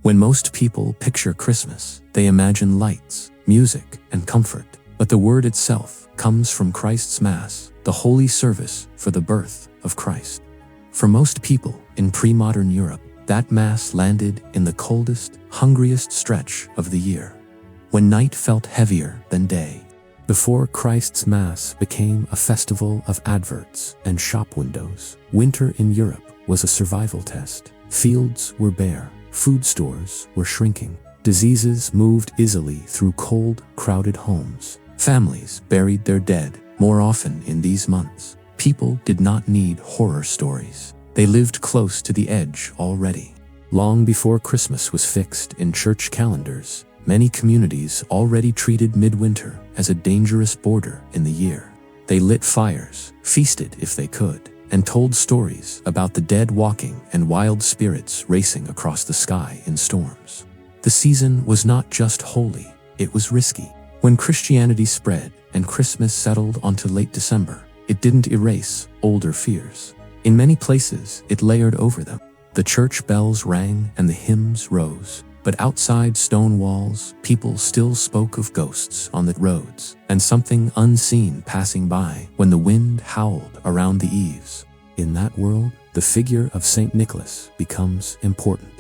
When most people picture Christmas, they imagine lights, music, and comfort. But the word itself comes from Christ's Mass, the holy service for the birth of Christ. For most people in pre-modern Europe, that Mass landed in the coldest, hungriest stretch of the year, when night felt heavier than day. Before Christ's Mass became a festival of adverts and shop windows, winter in Europe was a survival test. Fields were bare, food stores were shrinking, diseases moved easily through cold, crowded homes. Families buried their dead more often in these months. People did not need horror stories. They lived close to the edge already. Long before Christmas was fixed in church calendars, many communities already treated midwinter as a dangerous border in the year. They lit fires, feasted if they could, and told stories about the dead walking and wild spirits racing across the sky in storms. The season was not just holy, it was risky. When Christianity spread and Christmas settled onto late December, it didn't erase older fears. In many places, it layered over them. The church bells rang and the hymns rose, but outside stone walls, people still spoke of ghosts on the roads and something unseen passing by when the wind howled around the eaves. In that world, the figure of Saint Nicholas becomes important.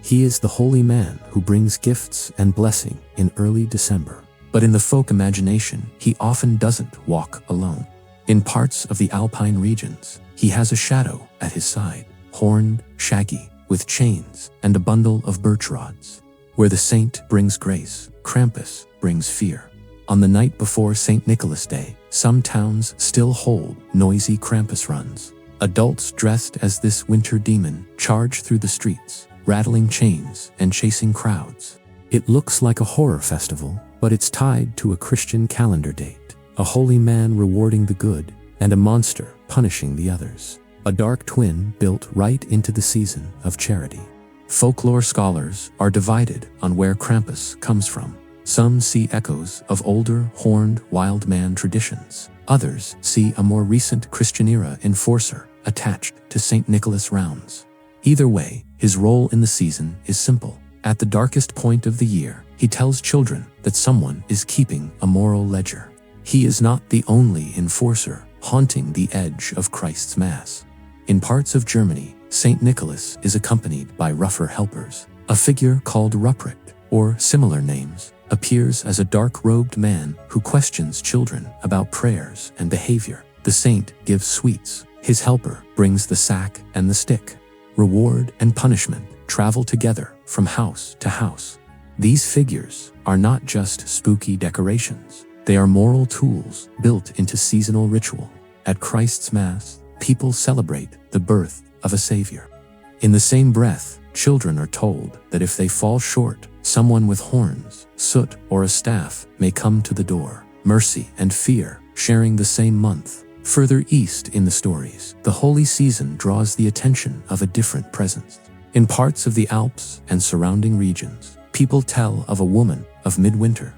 He is the holy man who brings gifts and blessing in early December. But in the folk imagination, he often doesn't walk alone. In parts of the alpine regions, he has a shadow at his side, horned, shaggy, with chains and a bundle of birch rods. Where the saint brings grace, Krampus brings fear. On the night before St. Nicholas Day, some towns still hold noisy Krampus runs. Adults dressed as this winter demon charge through the streets, rattling chains and chasing crowds. It looks like a horror festival, but it's tied to a Christian calendar date, a holy man rewarding the good and a monster punishing the others. A dark twin built right into the season of charity. Folklore scholars are divided on where Krampus comes from. Some see echoes of older, horned, wild man traditions. Others see a more recent Christian-era enforcer attached to St. Nicholas rounds. Either way, his role in the season is simple. At the darkest point of the year, he tells children that someone is keeping a moral ledger. He is not the only enforcer haunting the edge of Christ's Mass. In parts of Germany, St. Nicholas is accompanied by rougher helpers. A figure called Ruprecht, or similar names, appears as a dark-robed man who questions children about prayers and behavior. The saint gives sweets. His helper brings the sack and the stick. Reward and punishment travel together from house to house. These figures are not just spooky decorations. They are moral tools built into seasonal ritual. At Christ's Mass, people celebrate the birth of a savior. In the same breath, children are told that if they fall short, someone with horns, soot, or a staff may come to the door. Mercy and fear sharing the same month. Further east in the stories, the holy season draws the attention of a different presence. In parts of the Alps and surrounding regions, people tell of a woman of midwinter.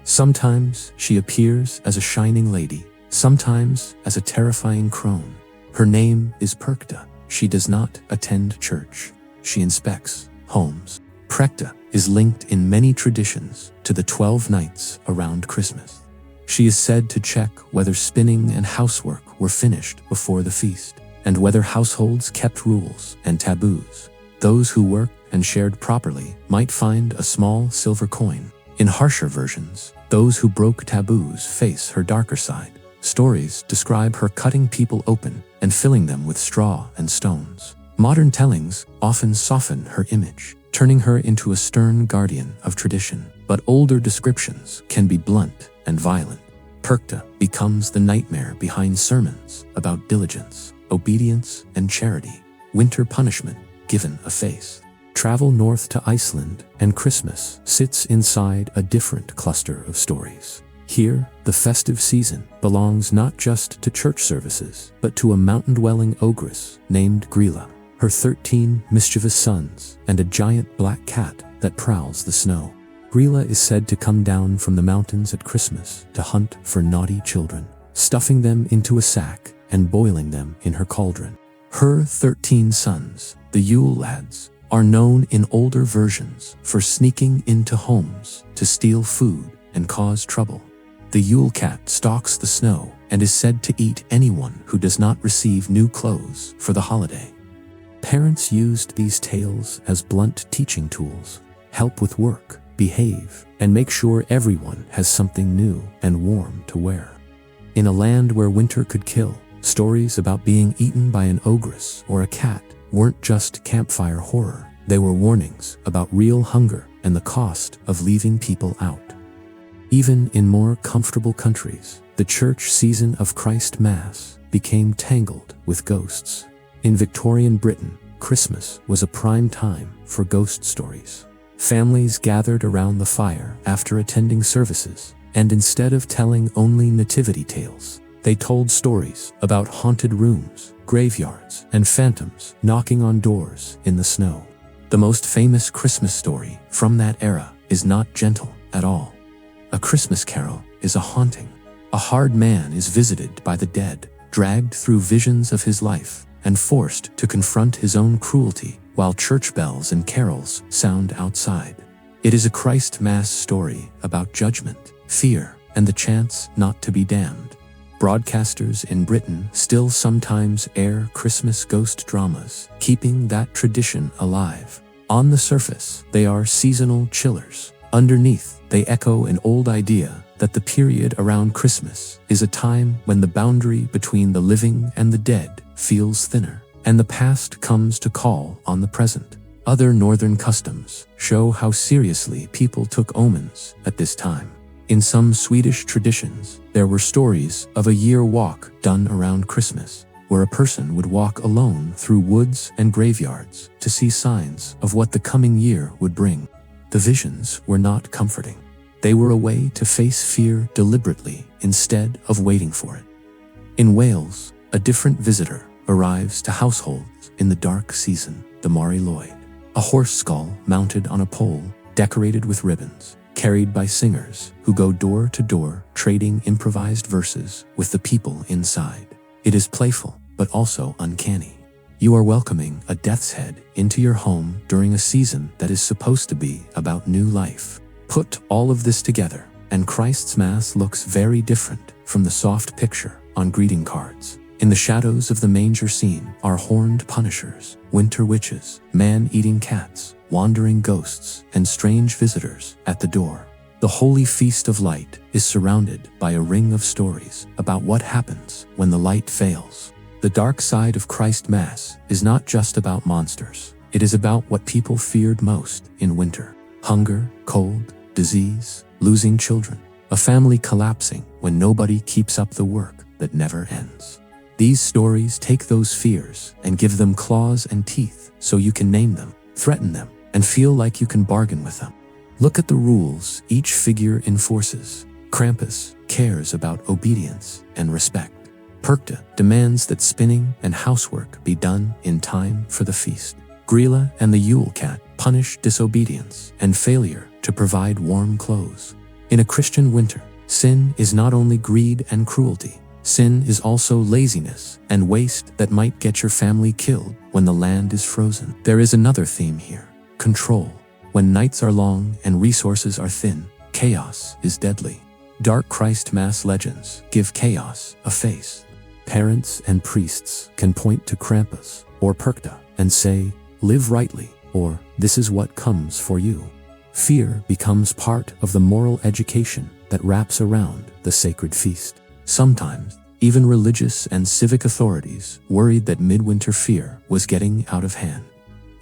Sometimes she appears as a shining lady, sometimes as a terrifying crone. Her name is Perchta. She does not attend church. She inspects homes. Perchta is linked in many traditions to the 12 nights around Christmas. She is said to check whether spinning and housework were finished before the feast, and whether households kept rules and taboos. Those who worked and shared properly might find a small silver coin. In harsher versions, those who broke taboos face her darker side. Stories describe her cutting people open and filling them with straw and stones. Modern tellings often soften her image, turning her into a stern guardian of tradition. But older descriptions can be blunt and violent. Perchta becomes the nightmare behind sermons about diligence, obedience, and charity. Winter punishment given a face. Travel north to Iceland, and Christmas sits inside a different cluster of stories. Here, the festive season belongs not just to church services, but to a mountain-dwelling ogress named Grilla, her 13 mischievous sons, and a giant black cat that prowls the snow. Grilla is said to come down from the mountains at Christmas to hunt for naughty children, stuffing them into a sack and boiling them in her cauldron. Her 13 sons, the Yule lads, are known in older versions for sneaking into homes to steal food and cause trouble. The Yule cat stalks the snow and is said to eat anyone who does not receive new clothes for the holiday. Parents used these tales as blunt teaching tools: help with work, behave, and make sure everyone has something new and warm to wear. In a land where winter could kill, stories about being eaten by an ogress or a cat weren't just campfire horror. They were warnings about real hunger and the cost of leaving people out. Even in more comfortable countries, the church season of Christ Mass became tangled with ghosts. In Victorian Britain, Christmas was a prime time for ghost stories. Families gathered around the fire after attending services, and instead of telling only nativity tales, they told stories about haunted rooms, graveyards, and phantoms knocking on doors in the snow. The most famous Christmas story from that era is not gentle at all. A Christmas Carol is a haunting. A hard man is visited by the dead, dragged through visions of his life, and forced to confront his own cruelty while church bells and carols sound outside. It is a Christ Mass story about judgment, fear, and the chance not to be damned. Broadcasters in Britain still sometimes air Christmas ghost dramas, keeping that tradition alive. On the surface, they are seasonal chillers. Underneath, they echo an old idea that the period around Christmas is a time when the boundary between the living and the dead feels thinner, and the past comes to call on the present. Other northern customs show how seriously people took omens at this time. In some Swedish traditions, there were stories of a year walk done around Christmas, where a person would walk alone through woods and graveyards to see signs of what the coming year would bring. The visions were not comforting. They were a way to face fear deliberately instead of waiting for it. In Wales, a different visitor arrives to households in the dark season, the Lwyd, a horse skull mounted on a pole, decorated with ribbons, carried by singers who go door to door trading improvised verses with the people inside. It is playful, but also uncanny. You are welcoming a death's head into your home during a season that is supposed to be about new life. Put all of this together, and Christ's Mass looks very different from the soft picture on greeting cards. In the shadows of the manger scene are horned punishers, winter witches, man-eating cats, wandering ghosts, and strange visitors at the door. The Holy Feast of Light is surrounded by a ring of stories about what happens when the light fails. The dark side of Christ Mass is not just about monsters. It is about what people feared most in winter: hunger, cold, disease, losing children, a family collapsing when nobody keeps up the work that never ends. These stories take those fears and give them claws and teeth so you can name them, threaten them, and feel like you can bargain with them. Look at the rules each figure enforces. Krampus cares about obedience and respect. Perchta demands that spinning and housework be done in time for the feast. Grilla and the Yule cat punish disobedience and failure to provide warm clothes. In a Christian winter, sin is not only greed and cruelty. Sin is also laziness and waste that might get your family killed when the land is frozen. There is another theme here: control. When nights are long and resources are thin, chaos is deadly. Dark Christ Mass legends give chaos a face. Parents and priests can point to Krampus or Perchta and say, "Live rightly," or "This is what comes for you." Fear becomes part of the moral education that wraps around the sacred feast. Sometimes, even religious and civic authorities worried that midwinter fear was getting out of hand.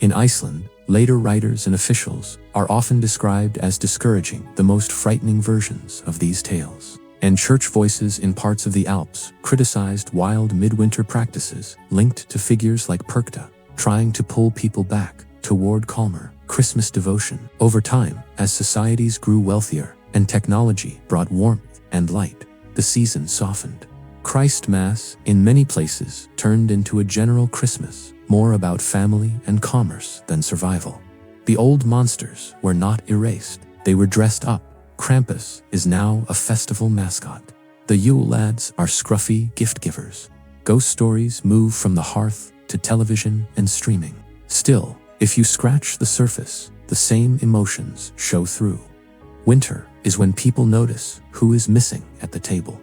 In Iceland, later writers and officials are often described as discouraging the most frightening versions of these tales. And church voices in parts of the Alps criticized wild midwinter practices linked to figures like Perchta, trying to pull people back toward calmer Christmas devotion. Over time, as societies grew wealthier and technology brought warmth and light, the season softened. Christ Mass, in many places, turned into a general Christmas, more about family and commerce than survival. The old monsters were not erased. They were dressed up. Krampus is now a festival mascot. The Yule lads are scruffy gift givers. Ghost stories move from the hearth to television and streaming. Still, If you scratch the surface, the same emotions show through. Winter is when people notice who is missing at the table,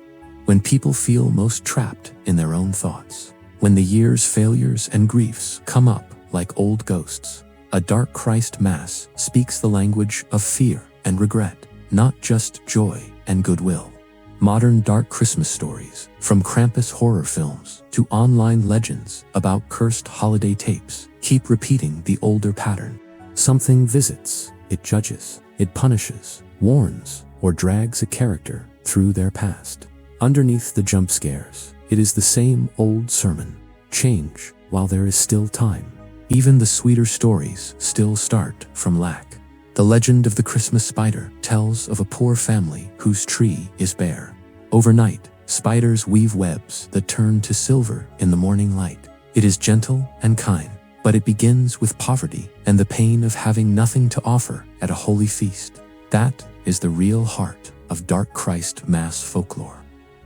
when people feel most trapped in their own thoughts, when the year's failures and griefs come up like old ghosts. A dark Christ Mass speaks the language of fear and regret, not just joy and goodwill. Modern dark Christmas stories, from Krampus horror films to online legends about cursed holiday tapes, keep repeating the older pattern. Something visits, it judges, it punishes, warns, or drags a character through their past. Underneath the jump scares, it is the same old sermon. Change while there is still time. Even the sweeter stories still start from lack. The legend of the Christmas spider tells of a poor family whose tree is bare. Overnight, spiders weave webs that turn to silver in the morning light. It is gentle and kind, but it begins with poverty and the pain of having nothing to offer at a holy feast. That is the real heart of dark Christ Mass folklore.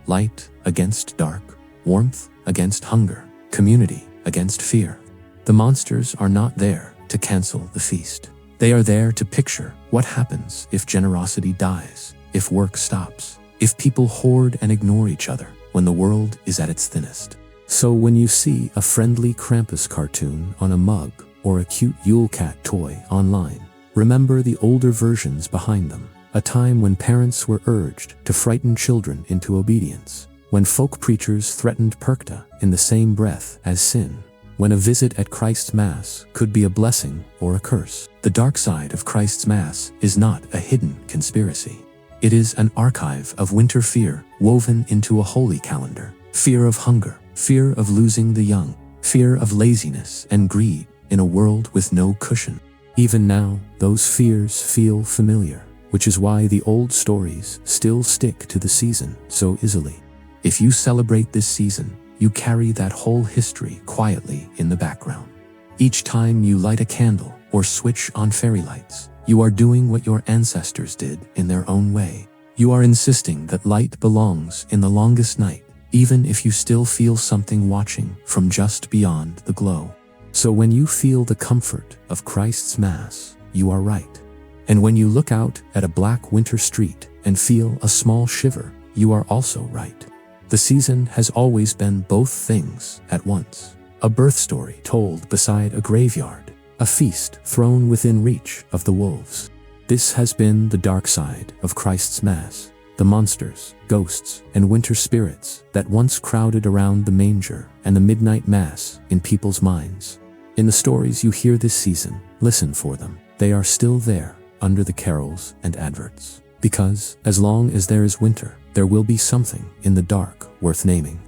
Light against dark, warmth against hunger, community against fear. The monsters are not there to cancel the feast. They are there to picture what happens if generosity dies, if work stops, if people hoard and ignore each other when the world is at its thinnest. So when you see a friendly Krampus cartoon on a mug or a cute Yule cat toy online, remember the older versions behind them, a time when parents were urged to frighten children into obedience, when folk preachers threatened Perchta in the same breath as sin, when a visit at Christ's Mass could be a blessing or a curse. The dark side of Christ's Mass is not a hidden conspiracy. It is an archive of winter fear woven into a holy calendar. Fear of hunger, fear of losing the young, fear of laziness and greed in a world with no cushion. Even now, those fears feel familiar, which is why the old stories still stick to the season so easily. If you celebrate this season, you carry that whole history quietly in the background. Each time you light a candle or switch on fairy lights, you are doing what your ancestors did in their own way. You are insisting that light belongs in the longest night, even if you still feel something watching from just beyond the glow. So when you feel the comfort of Christ's Mass, you are right. And when you look out at a black winter street and feel a small shiver, you are also right. The season has always been both things at once. A birth story told beside a graveyard, a feast thrown within reach of the wolves. This has been the dark side of Christ's Mass, the monsters, ghosts, and winter spirits that once crowded around the manger and the midnight Mass in people's minds. In the stories you hear this season, listen for them. They are still there under the carols and adverts. Because as long as there is winter, there will be something in the dark worth naming.